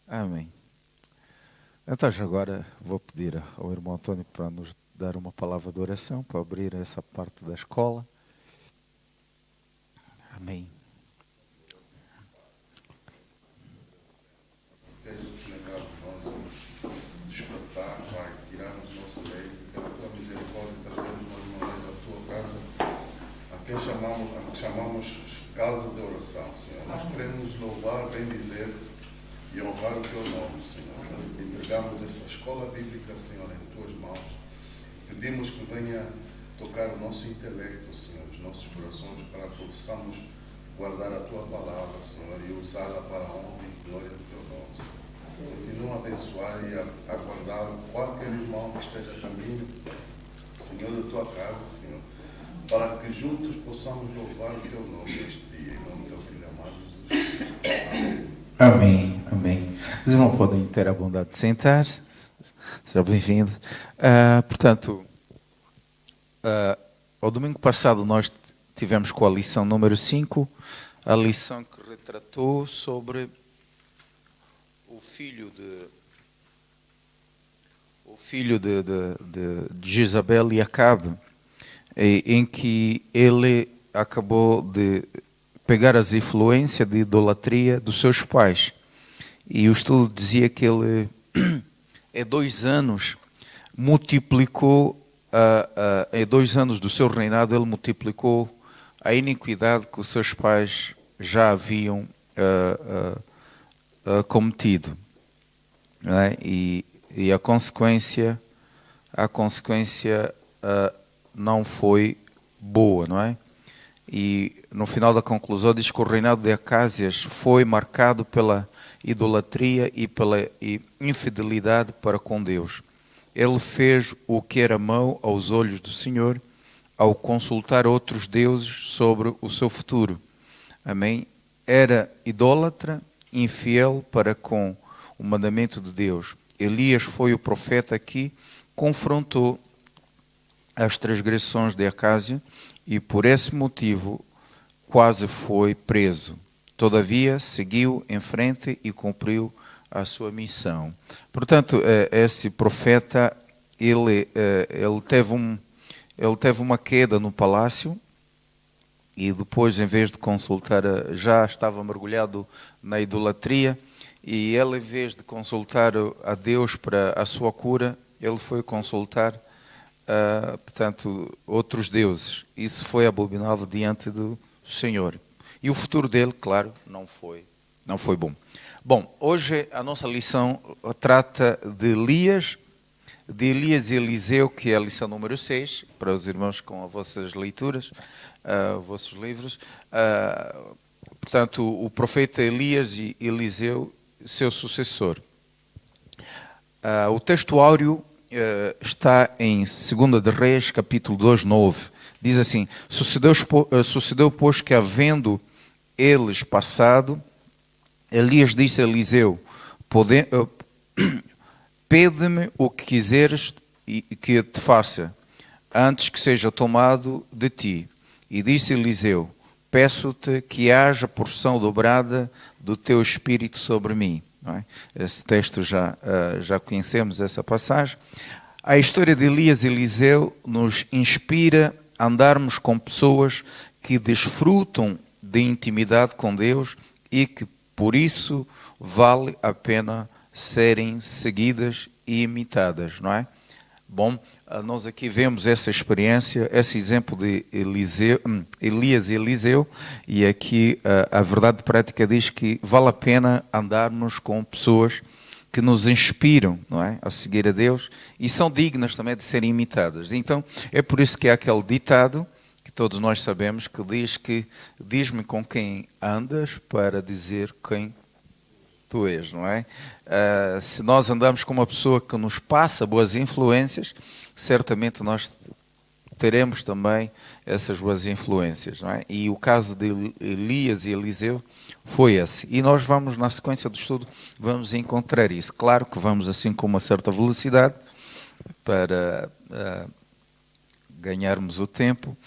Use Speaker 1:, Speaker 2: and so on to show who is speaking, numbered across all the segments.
Speaker 1: Amém. Então, já agora vou pedir ao irmão Antônio para nos dar uma palavra de oração, para abrir essa parte da escola. Amém.
Speaker 2: Queres nos lembrar de nós, nos despertar, Pai, tirarmos o nosso leito, pela tua misericórdia, trazermos mais uma vez à tua casa, a quem chamamos casa de oração, Senhor. Nós queremos louvar, bendizer e honrar o teu nome, Senhor. Entregamos essa escola bíblica, Senhor, em tuas mãos. Pedimos que venha tocar o nosso intelecto, Senhor, os nossos corações, para que possamos guardar a tua palavra, Senhor, e usá-la para a honra e glória do teu nome, Senhor. Continua a abençoar e a guardar qualquer irmão que esteja a caminho, Senhor, da tua casa, Senhor, para que juntos possamos louvar o teu nome neste dia, em nome do teu Filho amado Jesus. Amém.
Speaker 1: Amém, amém. Os irmãos podem ter a bondade de sentar. Seja bem-vindo. Portanto, ao domingo passado nós tivemos com a lição número 5, a lição que retratou sobre o filho de Jezabel e Acabe, em que ele acabou de pegar as influências de idolatria dos seus pais. E o estudo dizia que ele, em 2 anos, multiplicou, em 2 anos do seu reinado, ele multiplicou a iniquidade que os seus pais já haviam cometido. Não é? E a consequência não foi boa, não é? E no final da conclusão diz que o reinado de Acázias foi marcado pela idolatria e pela infidelidade para com Deus. Ele fez o que era mau aos olhos do Senhor ao consultar outros deuses sobre o seu futuro. Amém? Era idólatra, infiel para com o mandamento de Deus. Elias foi o profeta que confrontou as transgressões de Acásia e por esse motivo quase foi preso. Todavia, seguiu em frente e cumpriu a sua missão. Portanto, esse profeta, ele teve uma queda no palácio e depois, em vez de consultar, já estava mergulhado na idolatria, e ele, em vez de consultar a Deus para a sua cura, ele foi consultar portanto, outros deuses. Isso foi abominável diante do Senhor. E o futuro dele, claro, não foi bom. Bom, hoje a nossa lição trata de Elias e Eliseu, que é a lição número 6, para os irmãos com as vossas leituras, vossos livros. Portanto, o profeta Elias e Eliseu, seu sucessor. O texto áureo está em 2 de Reis, capítulo 2, 9. Diz assim: sucedeu, pois, que havendo eles passado, Elias disse a Eliseu: pede-me o que quiseres que eu te faça, antes que seja tomado de ti. E disse Eliseu: peço-te que haja porção dobrada do teu espírito sobre mim. Não é? Esse texto já conhecemos, essa passagem. A história de Elias e Eliseu nos inspira a andarmos com pessoas que desfrutam de intimidade com Deus e que, por isso, vale a pena serem seguidas e imitadas, não é? Bom, nós aqui vemos essa experiência, esse exemplo de Elias e Eliseu, e aqui a verdade prática diz que vale a pena andarmos com pessoas que nos inspiram, não é, a seguir a Deus e são dignas também de serem imitadas. Então, é por isso que há aquele ditado que todos nós sabemos que diz que diz-me com quem andas para dizer quem tu és, não é? Se nós andamos com uma pessoa que nos passa boas influências, certamente nós teremos também essas boas influências, não é? E o caso de Elias e Eliseu foi esse. E nós vamos, na sequência do estudo, vamos encontrar isso. Claro que vamos assim com uma certa velocidade para ganharmos o tempo.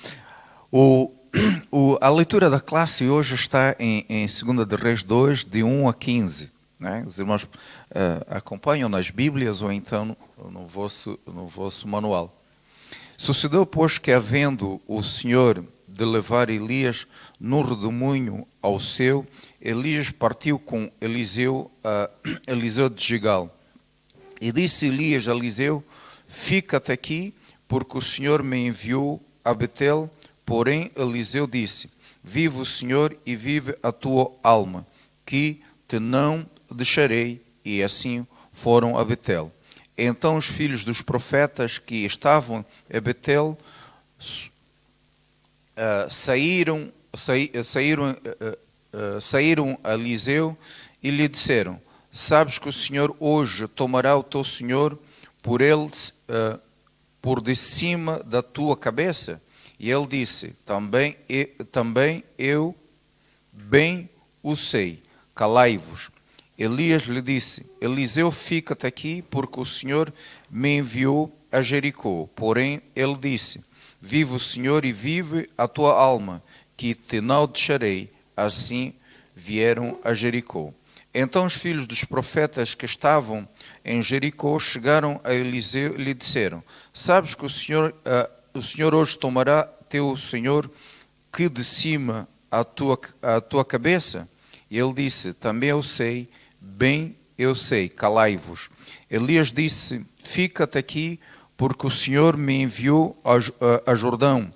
Speaker 1: A leitura da classe hoje está em 2 de Reis 2, de 1 a 15. né? Os irmãos acompanham nas Bíblias ou então no vosso manual. Sucedeu, pois, que havendo o Senhor de levar Elias no redemoinho ao céu, Elias partiu com Eliseu a Eliseu de Gigal. E disse Elias a Eliseu: fica-te aqui, porque o Senhor me enviou a Betel. Porém Eliseu disse: vive o Senhor e vive a tua alma, que te não deixarei. E assim foram a Betel. Então os filhos dos profetas que estavam a Betel saíram a Eliseu e lhe disseram: sabes que o Senhor hoje tomará o teu senhor por de cima da tua cabeça? E ele disse: também eu bem o sei, calai-vos. Elias lhe disse: Eliseu, fica-te aqui, porque o Senhor me enviou a Jericó. Porém ele disse: vive o Senhor e vive a tua alma, que te não deixarei. Assim vieram a Jericó. Então os filhos dos profetas que estavam em Jericó chegaram a Eliseu e lhe disseram: sabes que o Senhor hoje tomará teu senhor que de cima a tua cabeça? E ele disse: também eu sei, bem eu sei, calai-vos. Elias disse: fica-te aqui, porque o Senhor me enviou a Jordão.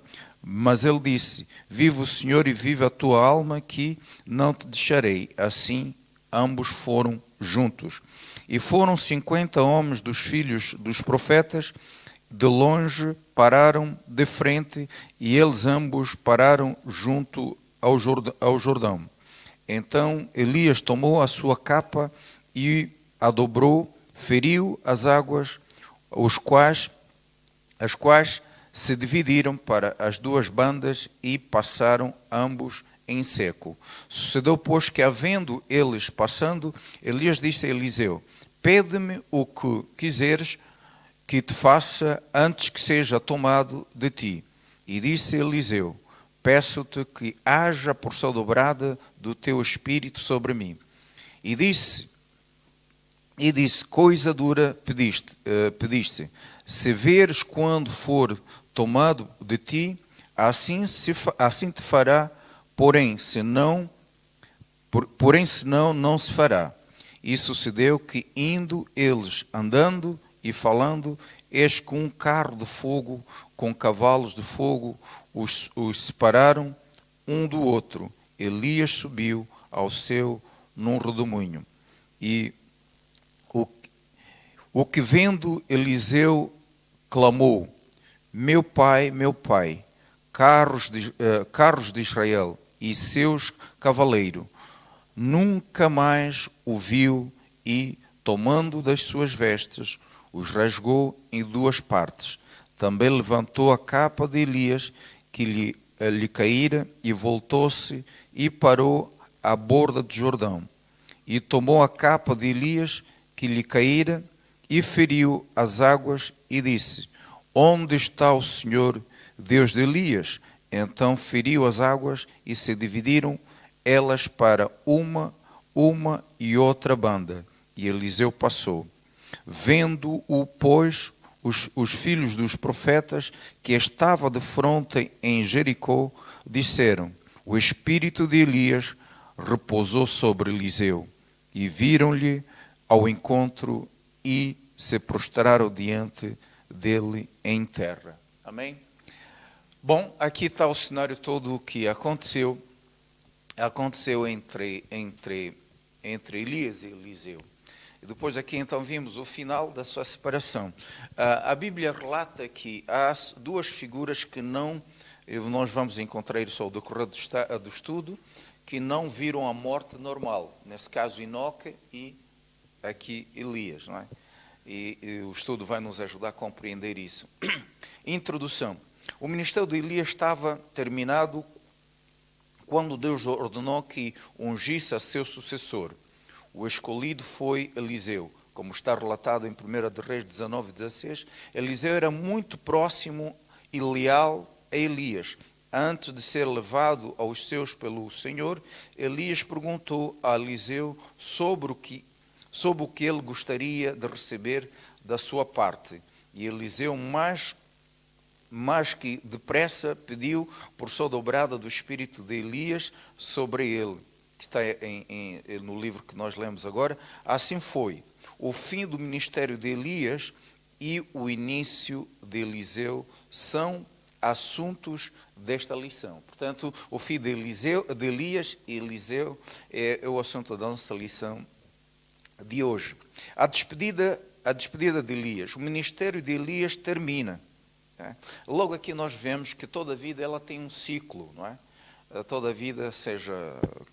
Speaker 1: Mas ele disse: vive o Senhor e vive a tua alma, que não te deixarei. Assim ambos foram juntos. E foram 50 homens dos filhos dos profetas, de longe pararam de frente, e eles ambos pararam junto ao Jordão. Então Elias tomou a sua capa e a dobrou, feriu as águas, as quais se dividiram para as duas bandas e passaram ambos em seco. Sucedeu, pois, que havendo eles passando, Elias disse a Eliseu: pede-me o que quiseres que te faça antes que seja tomado de ti. E disse Eliseu: peço-te que haja porção dobrada do teu espírito sobre mim. E disse: coisa dura pediste. Se veres quando for tomado de ti, assim te fará, porém senão não se fará. E sucedeu que, indo eles andando e falando, eis que um carro de fogo com cavalos de fogo os separaram um do outro. Elias subiu ao céu num redemoinho. E o que vendo Eliseu clamou: meu pai, carros de Israel e seus cavaleiros. Nunca mais o viu e, tomando das suas vestes, os rasgou em duas partes. Também levantou a capa de Elias, que lhe caíra, e voltou-se e parou à borda de Jordão. E tomou a capa de Elias, que lhe caíra, e feriu as águas, e disse: onde está o Senhor, Deus de Elias? Então feriu as águas, e se dividiram elas para uma e outra banda. E Eliseu passou. Vendo-o, pois, os filhos dos profetas que estava de fronte em Jericó, disseram: o espírito de Elias repousou sobre Eliseu. E viram-lhe ao encontro e se prostraram diante dele em terra. Amém? Bom, aqui está o cenário todo o que aconteceu entre Elias e Eliseu. E depois aqui então vimos o final da sua separação. A Bíblia relata que há duas figuras que nós vamos encontrar só ao decorrer do estudo, que não viram a morte normal. Nesse caso, Enoque e aqui Elias, não é? E o estudo vai nos ajudar a compreender isso. Introdução. O ministério de Elias estava terminado quando Deus ordenou que ungisse a seu sucessor. O escolhido foi Eliseu. Como está relatado em 1 Reis 19:16, Eliseu era muito próximo e leal a Elias. Antes de ser levado aos seus pelo Senhor, Elias perguntou a Eliseu sobre o que sobre o que ele gostaria de receber da sua parte. E Eliseu, mais que depressa, pediu por sobrada do espírito de Elias sobre ele, que está no livro que nós lemos agora. Assim foi o fim do ministério de Elias e o início de Eliseu são assuntos desta lição. Portanto, o fim de Elias e Eliseu é o assunto da nossa lição de hoje. A despedida de Elias. O ministério de Elias termina. Logo aqui nós vemos que toda vida ela tem um ciclo, não é? Toda vida, seja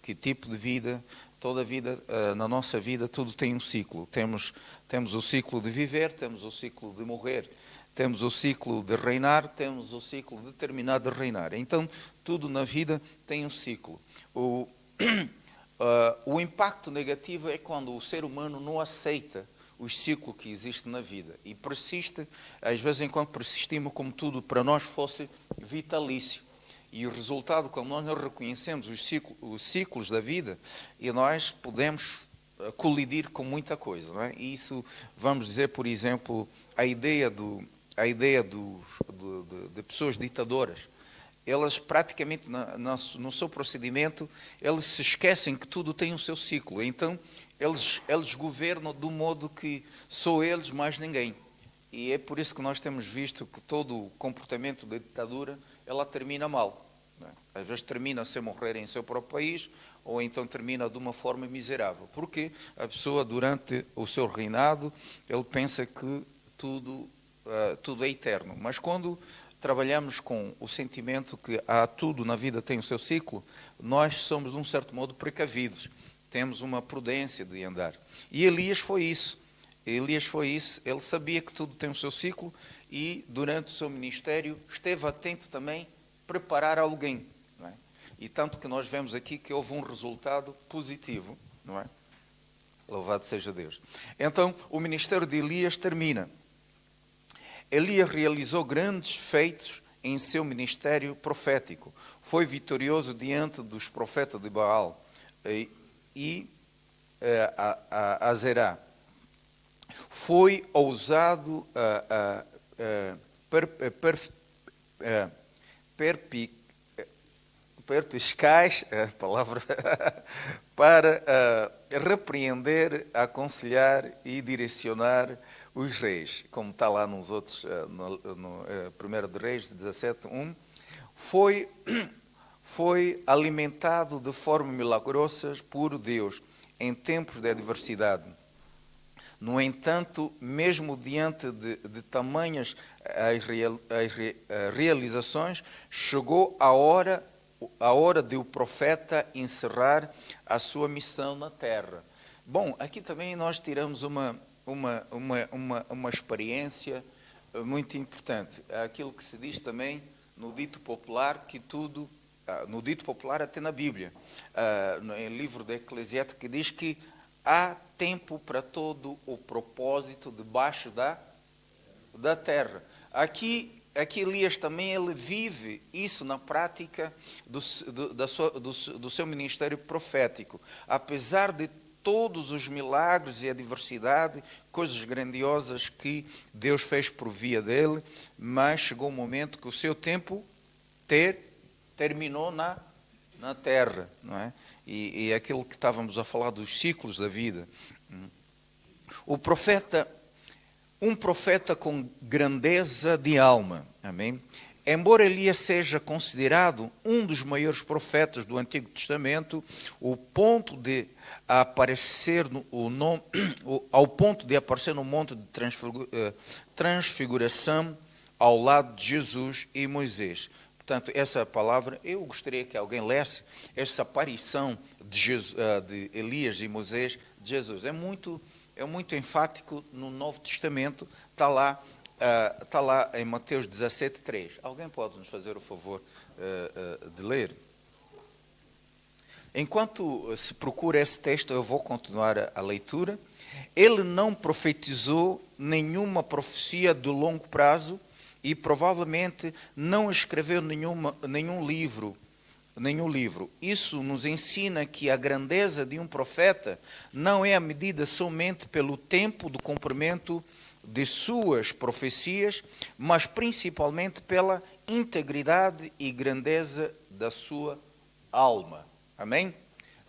Speaker 1: que tipo de vida, toda vida, na nossa vida, tudo tem um ciclo. Temos o ciclo de viver, temos o ciclo de morrer, temos o ciclo de reinar, temos o ciclo de terminar de reinar. Então, tudo na vida tem um ciclo. O impacto negativo é quando o ser humano não aceita o ciclo que existe na vida e persiste, às vezes enquanto persistimos como tudo para nós fosse vitalício. E o resultado, quando nós não reconhecemos os ciclos da vida, e nós podemos colidir com muita coisa, não é? E isso, vamos dizer, por exemplo, a ideia de pessoas ditadoras. Elas praticamente, no seu procedimento, eles se esquecem que tudo tem o seu ciclo. Então, eles governam do modo que só eles, mais ninguém. E é por isso que nós temos visto que todo o comportamento da ditadura, ela termina mal. Não é? Às vezes termina sem morrer em seu próprio país, ou então termina de uma forma miserável. Porque a pessoa, durante o seu reinado, ele pensa que tudo é eterno. Mas quando trabalhamos com o sentimento que tudo na vida tem o seu ciclo, nós somos, de um certo modo, precavidos. Temos uma prudência de andar. E Elias foi isso. Ele sabia que tudo tem o seu ciclo e, durante o seu ministério, esteve atento também a preparar alguém. Não é? E tanto que nós vemos aqui que houve um resultado positivo. Não é? Louvado seja Deus. Então, o ministério de Elias termina. Elias realizou grandes feitos em seu ministério profético. Foi vitorioso diante dos profetas de Baal e Azerá. Foi ousado perspicaz, a palavra, para repreender, aconselhar e direcionar os reis, como está lá nos outros, no 1 de Reis 17:1, foi alimentado de forma milagrosa por Deus em tempos de adversidade. No entanto, mesmo diante de tamanhas realizações, chegou a hora de o profeta encerrar a sua missão na terra. Bom, aqui também nós tiramos uma experiência muito importante. Aquilo que se diz também no dito popular, que tudo, no dito popular até na Bíblia, no livro de Eclesiastes, que diz que há tempo para todo o propósito debaixo da terra. Aqui Elias também ele vive isso na prática do seu ministério profético. Apesar de todos os milagres e a diversidade, coisas grandiosas que Deus fez por via dele, mas chegou um momento que o seu tempo terminou na terra, não é? E aquilo que estávamos a falar dos ciclos da vida. Um profeta com grandeza de alma, amém? Embora Elias seja considerado um dos maiores profetas do Antigo Testamento, ao ponto de aparecer no monte de transfiguração ao lado de Jesus e Moisés. Portanto, essa palavra, eu gostaria que alguém lesse essa aparição de Elias e Moisés de Jesus. É muito enfático no Novo Testamento, está lá em Mateus 17:3. Alguém pode nos fazer o favor de ler? Enquanto se procura esse texto, eu vou continuar a leitura. Ele não profetizou nenhuma profecia de longo prazo e provavelmente não escreveu nenhum livro nenhum livro. Isso nos ensina que a grandeza de um profeta não é medida somente pelo tempo do cumprimento de suas profecias, mas principalmente pela integridade e grandeza da sua alma. Amém?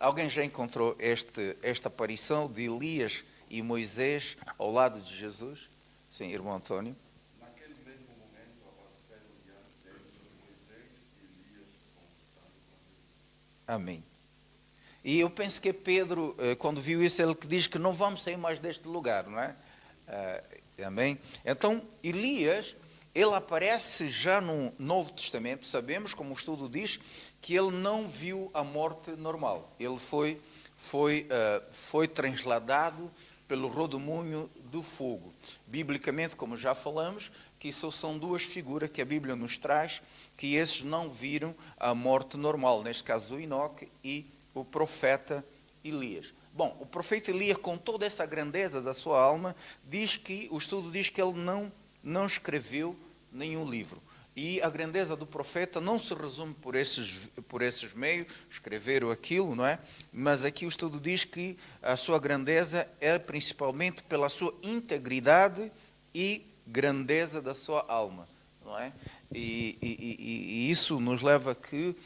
Speaker 1: Alguém já encontrou esta aparição de Elias e Moisés ao lado de Jesus? Sim, irmão Antônio.
Speaker 2: Naquele mesmo momento apareceram diante deles Moisés e Elias conversando com Deus.
Speaker 1: Amém. E eu penso que Pedro, quando viu isso, ele diz que não vamos sair mais deste lugar, não é? Amém? Então, Elias, ele aparece já no Novo Testamento. Sabemos, como o estudo diz, que ele não viu a morte normal. Ele foi transladado pelo rodomunho do fogo. Biblicamente, como já falamos, que isso são duas figuras que a Bíblia nos traz, que esses não viram a morte normal. Neste caso, o Enoque e o profeta Elias. Bom, o profeta Elias, com toda essa grandeza da sua alma, o estudo diz que ele não escreveu nenhum livro. E a grandeza do profeta não se resume por esses meios, escreveram aquilo, não é? Mas aqui o estudo diz que a sua grandeza é principalmente pela sua integridade e grandeza da sua alma, não é? E isso nos leva a que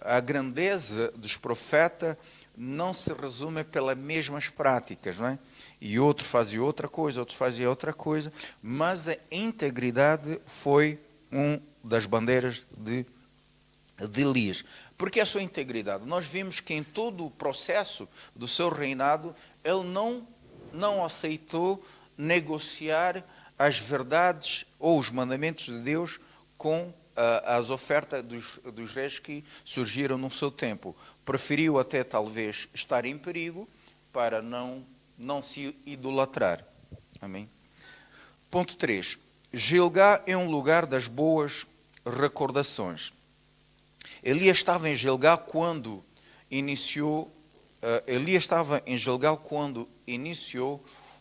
Speaker 1: a grandeza dos profetas não se resume pelas mesmas práticas, não é? E outro fazia outra coisa, outro fazia outra coisa, mas a integridade foi uma das bandeiras de Elias. Porque a sua integridade? Nós vimos que em todo o processo do seu reinado, ele não aceitou negociar as verdades ou os mandamentos de Deus com as ofertas dos reis que surgiram no seu tempo. Preferiu até talvez estar em perigo para não se idolatrar. Amém? Ponto 3. Gilgal é um lugar das boas recordações. Elias estava em Gilgal quando iniciou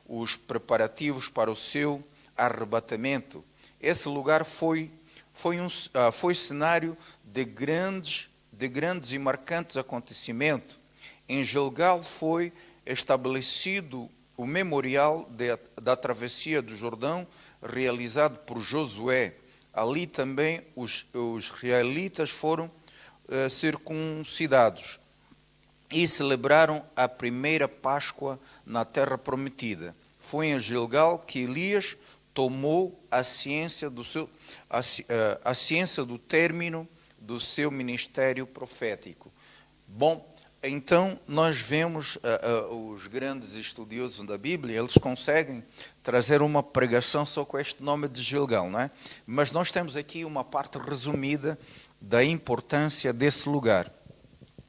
Speaker 1: os preparativos para o seu arrebatamento. Esse lugar foi cenário de grandes e marcantes acontecimentos. Em Gilgal foi estabelecido o memorial da travessia do Jordão, realizado por Josué. Ali também os israelitas foram circuncidados e celebraram a primeira Páscoa na Terra Prometida. Foi em Gilgal que Elias tomou a ciência do término do seu ministério profético. Bom, então nós vemos os grandes estudiosos da Bíblia, eles conseguem trazer uma pregação só com este nome de Gilgal, não é? Mas nós temos aqui uma parte resumida da importância desse lugar.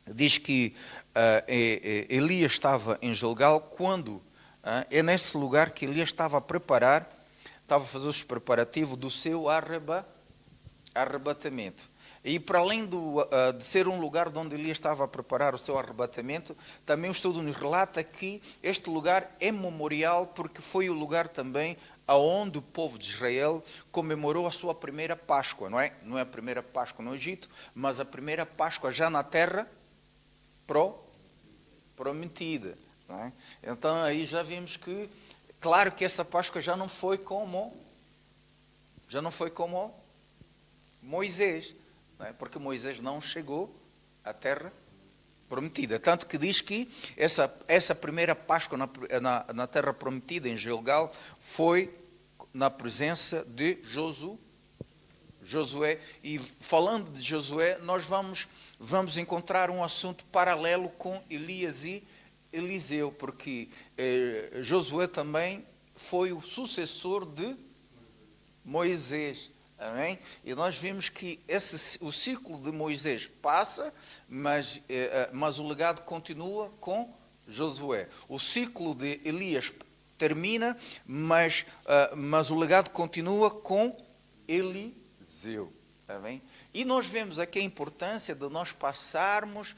Speaker 1: Diz que Elias estava em Gilgal quando é nesse lugar que Elias estava a fazer os preparativos do seu arrebatamento. E para além de ser um lugar onde Elias estava a preparar o seu arrebatamento, também o estudo nos relata que este lugar é memorial porque foi o lugar também aonde o povo de Israel comemorou a sua primeira Páscoa, não é? Não é a primeira Páscoa no Egito, mas a primeira Páscoa já na terra prometida. Não é? Então aí já vimos que, claro que essa Páscoa já não foi como Moisés, não é? Porque Moisés não chegou à terra prometida. Tanto que diz que essa primeira Páscoa na terra prometida, em Gilgal, foi na presença de Josué. E falando de Josué, nós vamos encontrar um assunto paralelo com Elias e Eliseu, porque Josué também foi o sucessor de Moisés. Amém? E nós vimos que o ciclo de Moisés passa, mas o legado continua com Josué. O ciclo de Elias termina, mas o legado continua com Eliseu. Amém? E nós vemos aqui a importância de nós passarmos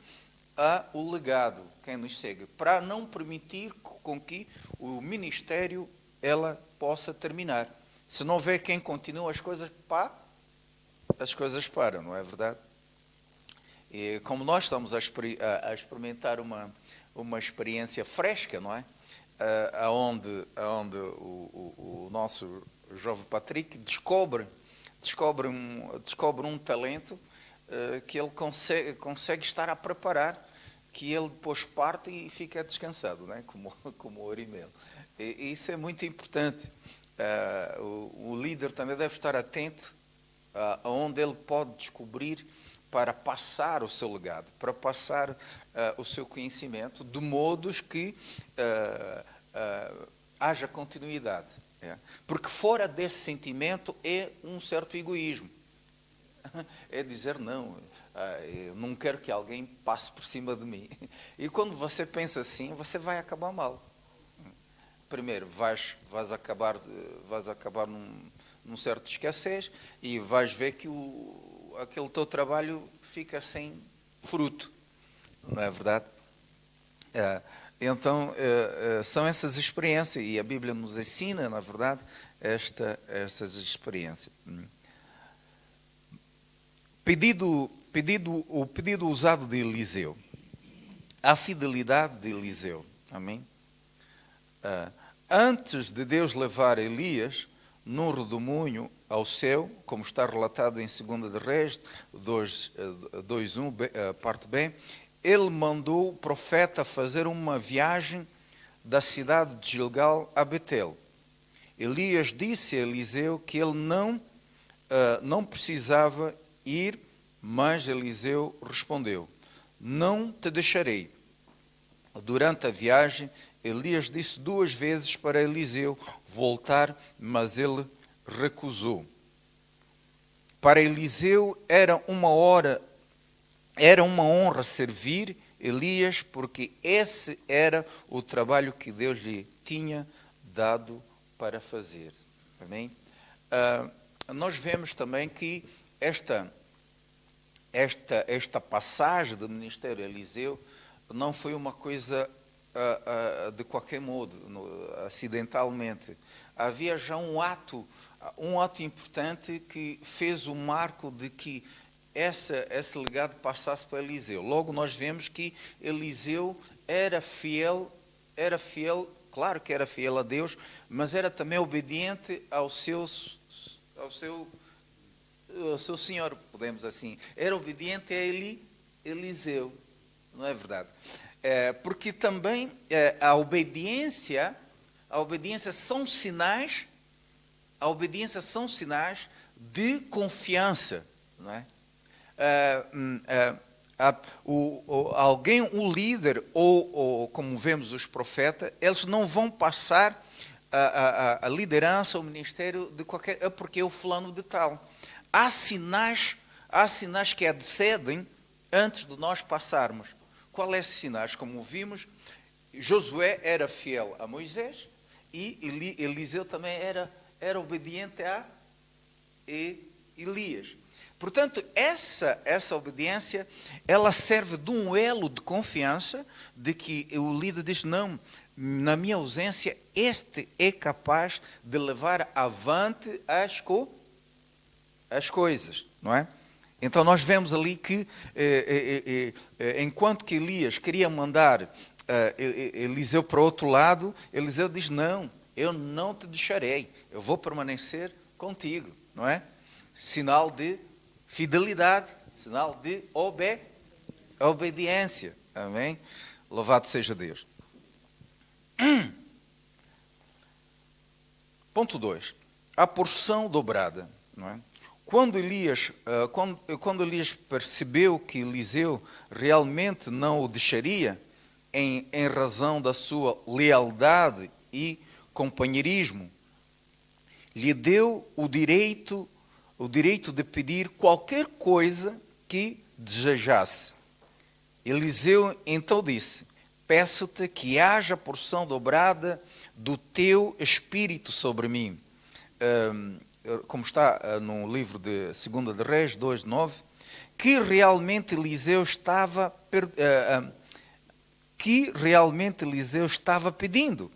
Speaker 1: o legado, quem nos segue, para não permitir com que o ministério ela possa terminar. Se não houver quem continue, as coisas param, não é verdade? E como nós estamos a experimentar uma experiência fresca, não é? Aonde o nosso jovem Patrick descobre um talento que ele consegue estar a preparar, que ele depois parte e fica descansado, não é? Como o Arimel. E isso é muito importante. O líder também deve estar atento aonde ele pode descobrir para passar o seu legado, para passar o seu conhecimento, de modos que haja continuidade. Porque fora desse sentimento é um certo egoísmo. É dizer, não, eu não quero que alguém passe por cima de mim. E quando você pensa assim, você vai acabar mal. Primeiro, vais acabar num certo escassez e vais ver que aquele teu trabalho fica sem fruto. Não é verdade? Então, são essas experiências, e a Bíblia nos ensina, na verdade, essas experiências. O pedido usado de Eliseu. A fidelidade de Eliseu. Amém? Antes de Deus levar Elias num redemoinho ao céu, como está relatado em 2 de Reis 2:1, parte B, ele mandou o profeta fazer uma viagem da cidade de Gilgal a Betel. Elias disse a Eliseu que ele não precisava ir, mas Eliseu respondeu: não te deixarei. Durante a viagem, Elias disse 2 vezes para Eliseu voltar, mas ele recusou. Para Eliseu era uma honra servir Elias, porque esse era o trabalho que Deus lhe tinha dado para fazer. Amém? Nós vemos também que esta passagem do ministério de Eliseu não foi uma coisa de qualquer modo, acidentalmente. Havia já um ato importante que fez o marco de que esse legado passasse para Eliseu. Logo nós vemos que Eliseu era fiel, claro que era fiel a Deus, mas era também obediente ao seu senhor, podemos assim. Era obediente a Eliseu, não é verdade? Porque também a obediência são sinais de confiança, não é? Um líder, ou como vemos os profetas, eles não vão passar a liderança, o ministério de qualquer, porque é o fulano de tal. Há sinais que antecedem antes de nós passarmos. Qual é esses sinais? Como vimos, Josué era fiel a Moisés e Eliseu também era obediente a Elias. Portanto, essa obediência, ela serve de um elo de confiança de que o líder diz, não, na minha ausência, este é capaz de levar avante as coisas, não é? Então nós vemos ali que, enquanto que Elias queria mandar Eliseu para o outro lado, Eliseu diz, não, eu não te deixarei, eu vou permanecer contigo, não é? Sinal de fidelidade, sinal de obediência. Amém? Louvado seja Deus. Ponto 2. A porção dobrada. Não é? Quando Elias percebeu que Eliseu realmente não o deixaria, em razão da sua lealdade e companheirismo, lhe deu o direito de pedir qualquer coisa que desejasse. Eliseu então disse, peço-te que haja porção dobrada do teu espírito sobre mim. Como está no livro de 2 de Reis 2:9, que realmente Eliseu estava pedindo.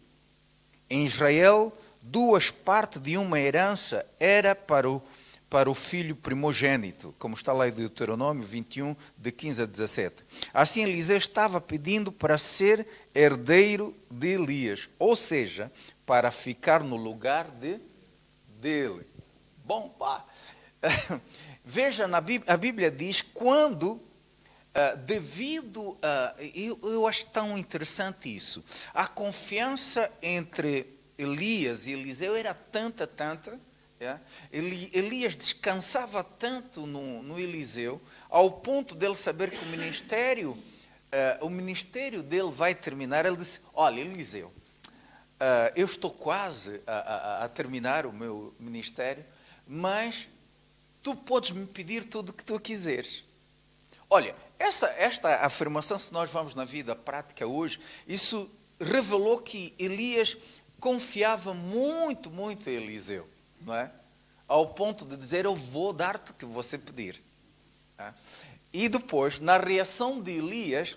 Speaker 1: Em Israel, 2 partes de uma herança era para para o filho primogênito, como está lá em Deuteronômio 21, de 15 a 17. Assim, Eliseu estava pedindo para ser herdeiro de Elias, ou seja, para ficar no lugar dele. Bom, pá. Veja, a Bíblia diz quando, devido a... Eu acho tão interessante isso. A confiança entre Elias e Eliseu era tanta. Elias descansava tanto no Eliseu, ao ponto dele saber que o ministério dele vai terminar. Ele disse, olha, Eliseu, eu estou quase a terminar o meu ministério, mas tu podes me pedir tudo o que tu quiseres. Olha, esta afirmação, se nós vamos na vida prática hoje, isso revelou que Elias confiava muito em Eliseu, não é? Ao ponto de dizer, eu vou dar-te o que você pedir. E depois, na reação de Elias,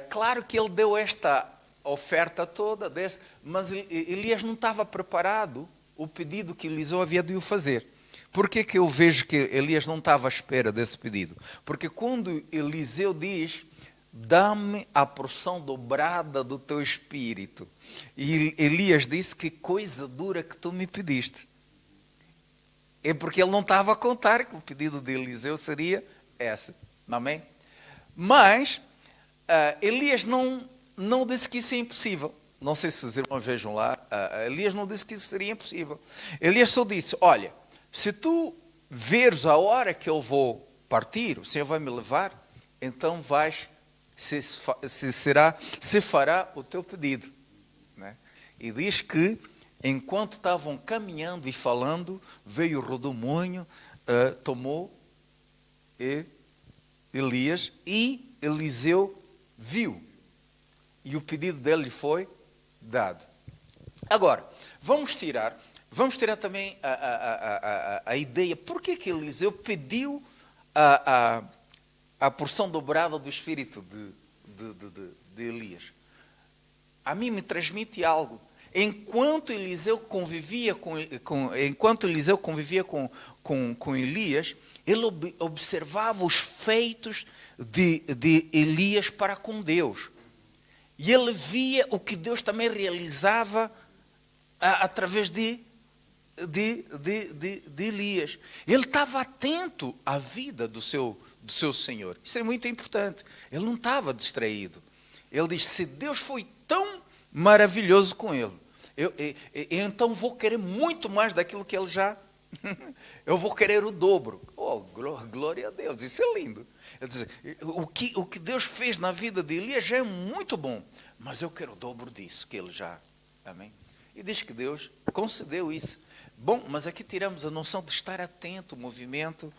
Speaker 1: claro que ele deu esta oferta toda, mas Elias não estava preparado o pedido que Eliseu havia de o fazer. Por que eu vejo que Elias não estava à espera desse pedido? Porque quando Eliseu diz, dá-me a porção dobrada do teu espírito, e Elias disse, que coisa dura que tu me pediste. É porque ele não estava a contar que o pedido de Eliseu seria esse. Amém? Mas Elias não disse que isso é impossível. Não sei se os irmãos vejam lá. Elias não disse que isso seria impossível. Elias só disse, olha, se tu veres a hora que eu vou partir, o Senhor vai me levar, então se fará o teu pedido. Né? E diz que, enquanto estavam caminhando e falando, veio o redemoinho, tomou Elias, e Eliseu viu. E o pedido dele foi dado. Agora, vamos tirar também a ideia, por que Eliseu pediu a porção dobrada do espírito de Elias? A mim me transmite algo. Enquanto Eliseu convivia com Elias, ele observava os feitos de Elias para com Deus. E ele via o que Deus também realizava através de Elias. Ele estava atento à vida do seu Senhor. Isso é muito importante. Ele não estava distraído. Ele diz, se Deus foi tão maravilhoso com ele, eu então vou querer muito mais daquilo que ele já... eu vou querer o dobro. Oh, glória a Deus, isso é lindo. Dizer, o que Deus fez na vida de Elias já é muito bom, mas eu quero o dobro disso que ele já... Amém? E diz que Deus concedeu isso. Bom, mas aqui tiramos a noção de estar atento ao movimento,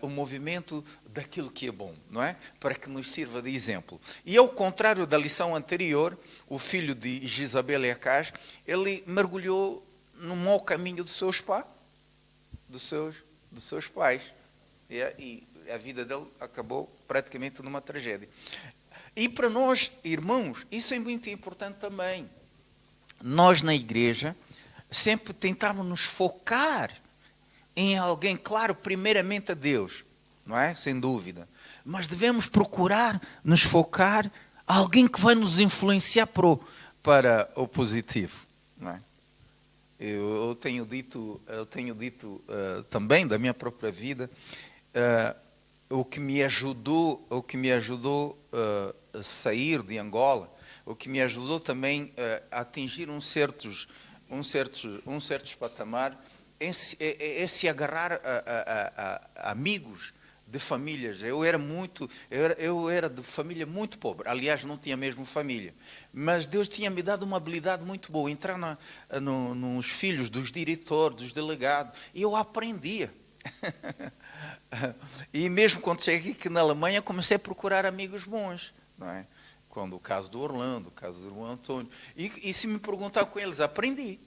Speaker 1: o movimento daquilo que é bom, não é? Para que nos sirva de exemplo. E ao contrário da lição anterior, o filho de Jezabel e Acaz, ele mergulhou no mau caminho dos seus pais. E a vida dele acabou praticamente numa tragédia. E para nós, irmãos, isso é muito importante também. Nós na igreja sempre tentamos nos focar em alguém, claro, primeiramente a Deus, não é? Sem dúvida. Mas devemos procurar nos focar em alguém que vai nos influenciar para o positivo, não é? Eu tenho dito também da minha própria vida, o que me ajudou a sair de Angola, o que me ajudou também a atingir um certos patamar, é se agarrar a amigos de famílias. Eu era de família muito pobre. Aliás, não tinha mesmo família. Mas Deus tinha me dado uma habilidade muito boa, entrar nos filhos dos diretores, dos delegados, e eu aprendia. E mesmo quando cheguei aqui na Alemanha, comecei a procurar amigos bons, não é? Quando o caso do Orlando, o caso do irmão Antônio. E se me perguntar com eles, aprendi.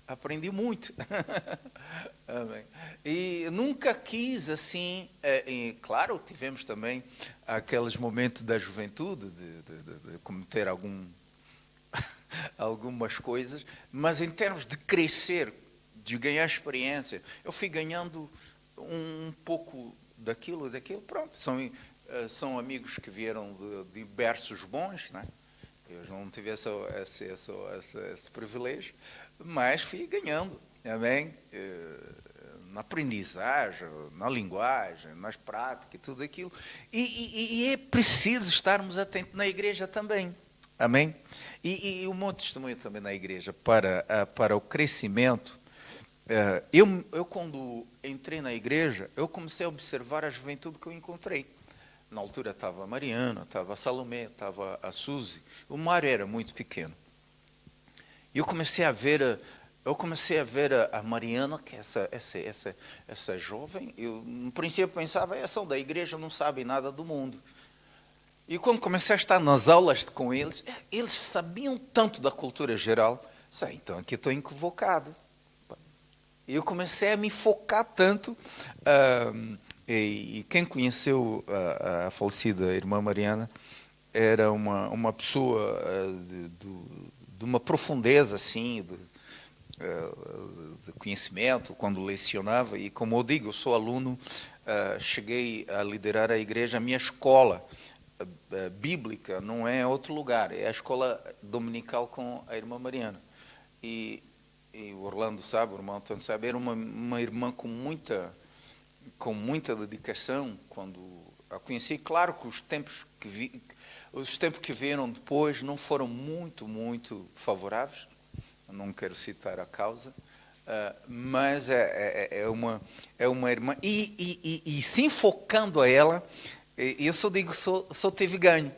Speaker 1: Aprendi muito. Amém. E nunca quis assim... claro, tivemos também aqueles momentos da juventude, de cometer algumas coisas, mas em termos de crescer de ganhar experiência. Eu fui ganhando um pouco daquilo, pronto. São amigos que vieram de berços bons, né? Eu não tive esse privilégio, mas fui ganhando também na aprendizagem, na linguagem, nas práticas e tudo aquilo. E é preciso estarmos atentos na igreja também. Amém? E o meu testemunho também na igreja para o crescimento. Eu, quando entrei na igreja, eu comecei a observar a juventude que eu encontrei. Na altura estava a Mariana, estava a Salomé, estava a Suzy. O mar era muito pequeno. E eu comecei a ver a Mariana, que é essa jovem. Eu, no princípio, pensava, são da igreja, não sabem nada do mundo. E quando comecei a estar nas aulas com eles, eles sabiam tanto da cultura geral. Então aqui estou equivocado. E eu comecei a me focar tanto. E quem conheceu a falecida irmã Mariana era uma pessoa de uma profundeza assim, de conhecimento, quando lecionava. E como eu digo, eu sou aluno, cheguei a liderar a igreja, a minha escola bíblica não é outro lugar, é a escola dominical com a irmã Mariana. E o Orlando sabe, o irmão Antônio sabe, era uma irmã com muita dedicação. Quando a conheci, claro que os tempos que vieram depois não foram muito favoráveis. Eu não quero citar a causa, mas é uma irmã. E se enfocando a ela, eu só digo, só tive ganho.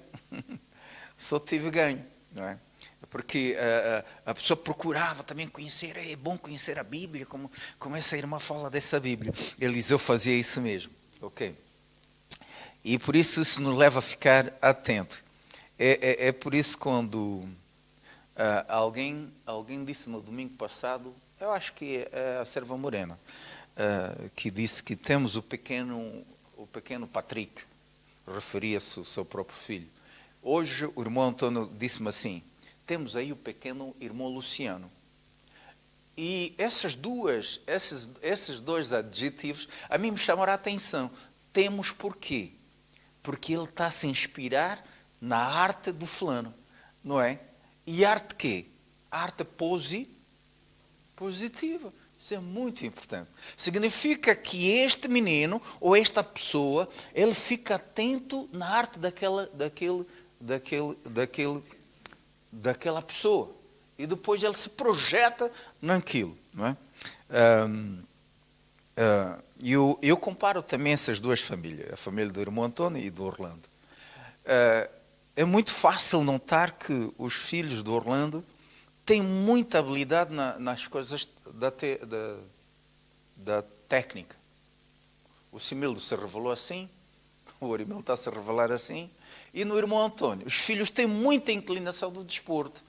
Speaker 1: Só tive ganho, não é? Porque a pessoa procurava também conhecer, é bom conhecer a Bíblia, como essa irmã fala dessa Bíblia. Eliseu fazia isso mesmo, ok? E por isso nos leva a ficar atento. É por isso quando alguém disse no domingo passado, eu acho que é a serva Morena, que disse que temos o pequeno Patrick, referia-se ao seu próprio filho. Hoje o irmão Antônio disse-me assim, temos aí o pequeno irmão Luciano. E esses dois adjetivos a mim me chamaram a atenção. Temos por quê? Porque ele está a se inspirar na arte do fulano, não é? E arte quê? Arte positiva. Isso é muito importante. Significa que este menino ou esta pessoa, ele fica atento na arte daquela pessoa. E depois ele se projeta naquilo. Não é? Eu comparo também essas duas famílias, a família do irmão Antônio e do Orlando. É muito fácil notar que os filhos do Orlando têm muita habilidade nas coisas da técnica. O Simildo se revelou assim, o Arimel está a se revelar assim, e no irmão Antônio, os filhos têm muita inclinação do desporto.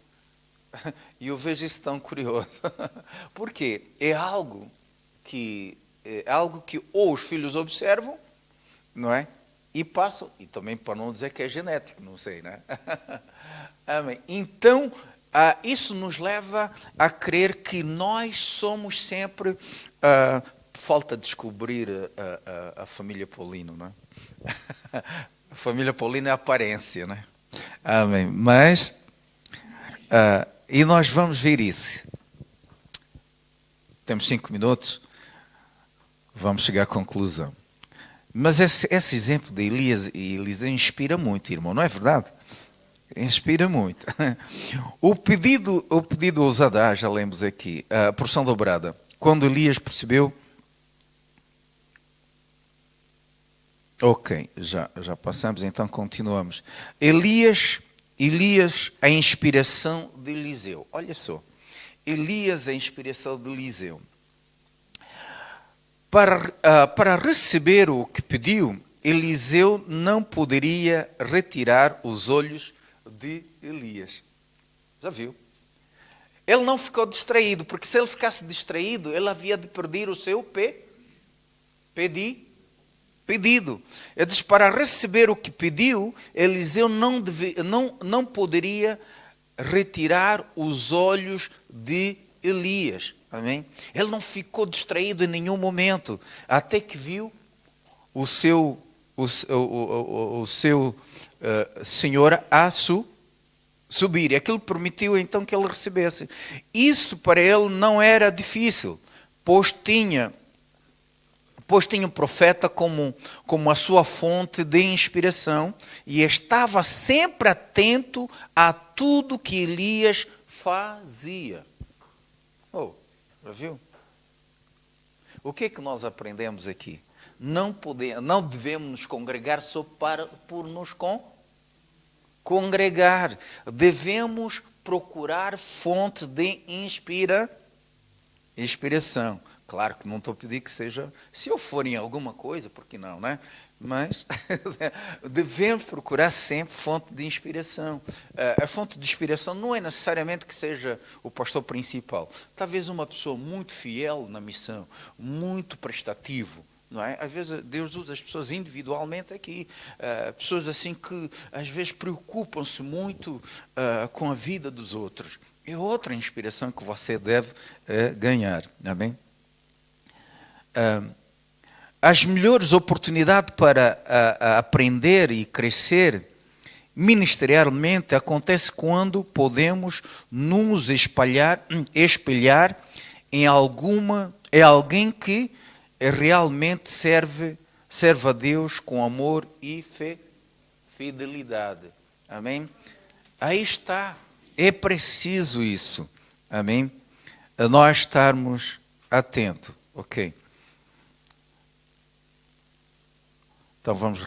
Speaker 1: E eu vejo isso tão curioso. Porque é algo que ou os filhos observam, não é? E passam, e também para não dizer que é genético, não sei, né? Amém. Então, isso nos leva a crer que nós somos sempre... falta descobrir a família Paulino, não é? A família Paulino é a aparência, né? Amém. Mas... e nós vamos ver isso. Temos 5 minutos. Vamos chegar à conclusão. Mas esse exemplo de Elias e Eliseu inspira muito, irmão, não é verdade? Inspira muito. O pedido ousado, já lemos aqui, a porção dobrada. Quando Elias percebeu... Ok, já passamos, então continuamos. Elias, a inspiração de Eliseu. Olha só. Elias, a inspiração de Eliseu. Para receber o que pediu, Eliseu não poderia retirar os olhos de Elias. Já viu? Ele não ficou distraído, porque se ele ficasse distraído, ele havia de perder o seu pedido. Ele diz, para receber o que pediu, Eliseu não poderia retirar os olhos de Elias. Amém? Ele não ficou distraído em nenhum momento, até que viu o seu senhor a subir. E aquilo permitiu então que ele recebesse. Isso para ele não era difícil, pois tinha um profeta como a sua fonte de inspiração e estava sempre atento a tudo que Elias fazia. Já viu? O que é que nós aprendemos aqui? Não devemos nos congregar só por nos congregar. Devemos procurar fonte de inspiração. Claro que não estou a pedir que seja, se eu for em alguma coisa, por que não, né? Mas devemos procurar sempre fonte de inspiração. A fonte de inspiração não é necessariamente que seja o pastor principal. Talvez uma pessoa muito fiel na missão, muito prestativo, não é? Às vezes Deus usa as pessoas individualmente aqui. Pessoas assim que às vezes preocupam-se muito com a vida dos outros. É outra inspiração que você deve ganhar, amém? As melhores oportunidades para aprender e crescer ministerialmente acontece quando podemos nos espelhar em alguém que realmente serve a Deus com amor e fidelidade. Amém? Aí está. É preciso isso. Amém? Nós estarmos atentos. Ok. Então vamos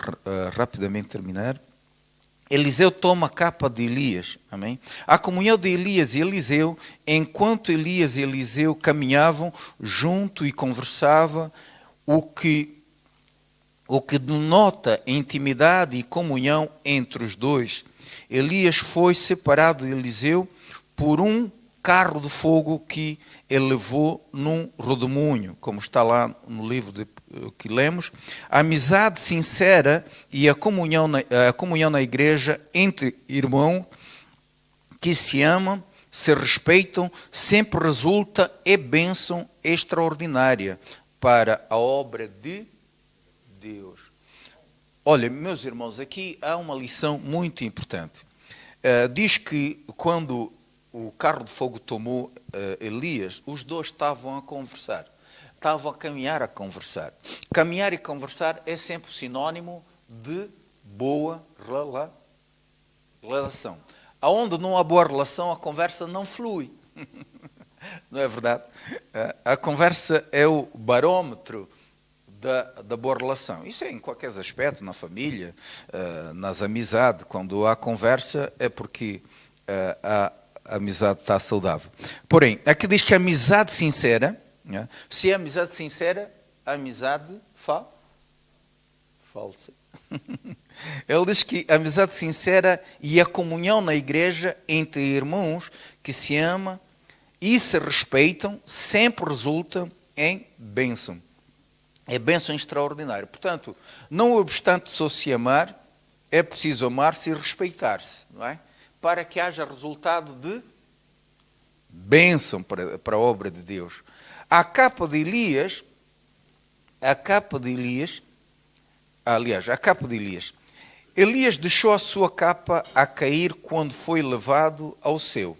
Speaker 1: rapidamente terminar. Eliseu toma a capa de Elias. Amém? A comunhão de Elias e Eliseu, enquanto Elias e Eliseu caminhavam junto e conversavam, o que denota intimidade e comunhão entre os dois. Elias foi separado de Eliseu por um carro de fogo que ele levou num redemoinho, como está lá no livro que lemos. A amizade sincera e a comunhão na igreja entre irmãos que se amam, se respeitam, sempre resulta em bênção extraordinária para a obra de Deus. Olha, meus irmãos, aqui há uma lição muito importante. Diz que quando o carro de fogo tomou Elias, os dois estavam a conversar. Estavam a caminhar a conversar. Caminhar e conversar é sempre sinónimo de boa relação. Aonde não há boa relação, a conversa não flui. Não é verdade? A conversa é o barômetro da boa relação. Isso é em qualquer aspecto, na família, nas amizades. Quando há conversa é porque a amizade está saudável. Porém, aqui diz que a amizade sincera, né? Se é amizade sincera, a amizade falsa. Ele diz que a amizade sincera e a comunhão na igreja entre irmãos que se amam e se respeitam sempre resulta em bênção. É bênção extraordinária. Portanto, não obstante só se amar, é preciso amar-se e respeitar-se, não é? Para que haja resultado de bênção para a obra de Deus. A capa de Elias, Elias deixou a sua capa a cair quando foi levado ao céu.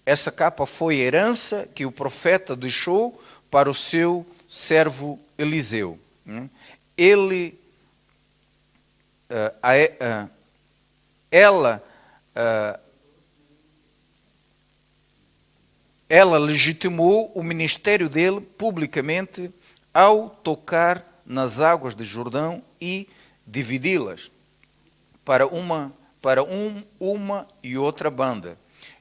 Speaker 1: Essa capa foi a herança que o profeta deixou para o seu servo Eliseu. Ela legitimou o ministério dele publicamente ao tocar nas águas de Jordão e dividi-las para uma e outra banda.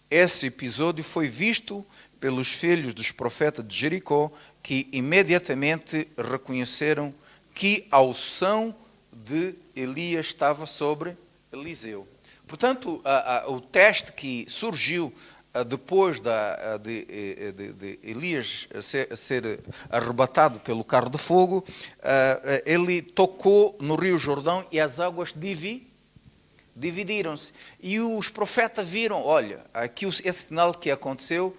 Speaker 1: Esse episódio foi visto pelos filhos dos profetas de Jericó, que imediatamente reconheceram que a unção de Elias estava sobre Eliseu. Portanto, o teste que surgiu depois de Elias ser arrebatado pelo carro de fogo, ele tocou no rio Jordão e as águas dividiram-se. E os profetas viram, olha, aqui esse sinal que aconteceu,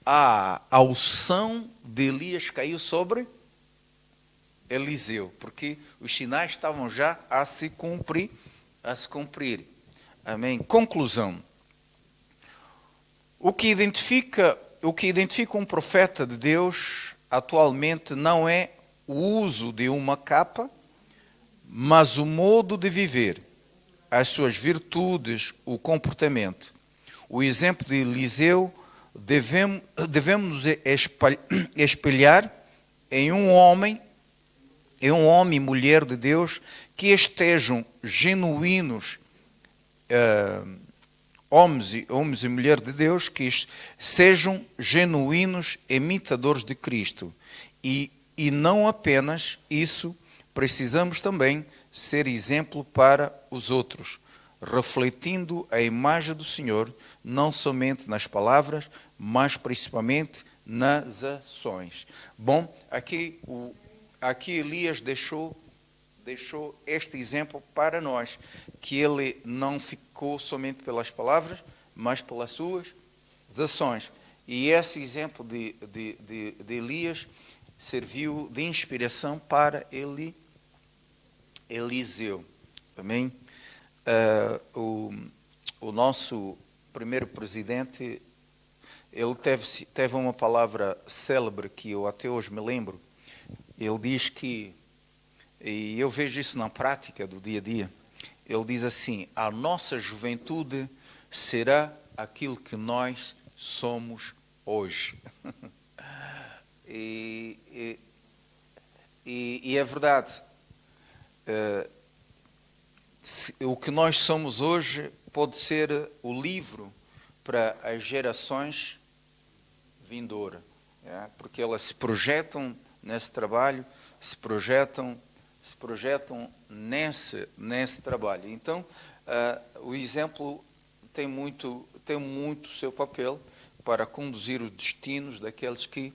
Speaker 1: a unção de Elias caiu sobre Eliseu, porque os sinais estavam já a se cumprir. Amém. Conclusão. O que identifica um profeta de Deus atualmente não é o uso de uma capa, mas o modo de viver, as suas virtudes, o comportamento. O exemplo de Eliseu devemos espelhar em um homem e mulher de Deus que estejam genuínos, homens e mulheres de Deus que sejam genuínos imitadores de Cristo. E não apenas isso, precisamos também ser exemplo para os outros, refletindo a imagem do Senhor, não somente nas palavras, mas principalmente nas ações. Bom, aqui Elias deixou este exemplo para nós, que ele não ficou somente pelas palavras, mas pelas suas ações. E esse exemplo de Elias serviu de inspiração para Eliseu. Amém? O nosso primeiro presidente, ele teve uma palavra célebre que eu até hoje me lembro. Ele diz que, e eu vejo isso na prática do dia a dia, ele diz assim: a nossa juventude será aquilo que nós somos hoje. E é verdade. O que nós somos hoje pode ser o livro para as gerações vindouras, porque elas se projetam nesse trabalho, se projetam nesse trabalho. Então, o exemplo tem muito seu papel para conduzir os destinos daqueles que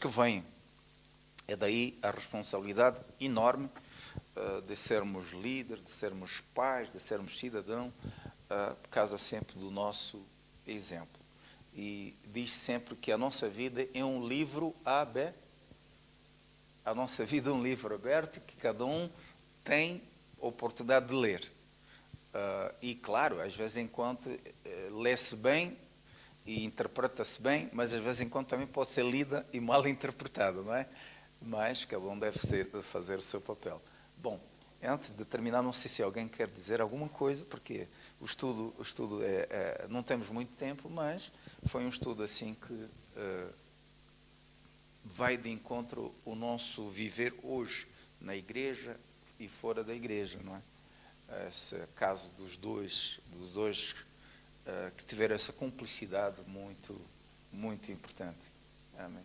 Speaker 1: vêm. É daí a responsabilidade enorme de sermos líderes, de sermos pais, de sermos cidadãos, por causa sempre do nosso exemplo. E diz sempre que a nossa vida é um livro aberto. A nossa vida é um livro aberto que cada um tem oportunidade de ler. E claro, às vezes em quando lê-se bem e interpreta-se bem, mas às vezes em quando também pode ser lida e mal interpretada, não é? Mas cada um deve fazer o seu papel. Bom, antes de terminar, não sei se alguém quer dizer alguma coisa, porque o estudo não temos muito tempo, mas foi um estudo assim que vai de encontro ao nosso viver hoje, na igreja e fora da igreja, não é? Esse caso dos dois que tiveram essa cumplicidade muito, muito importante. Amém.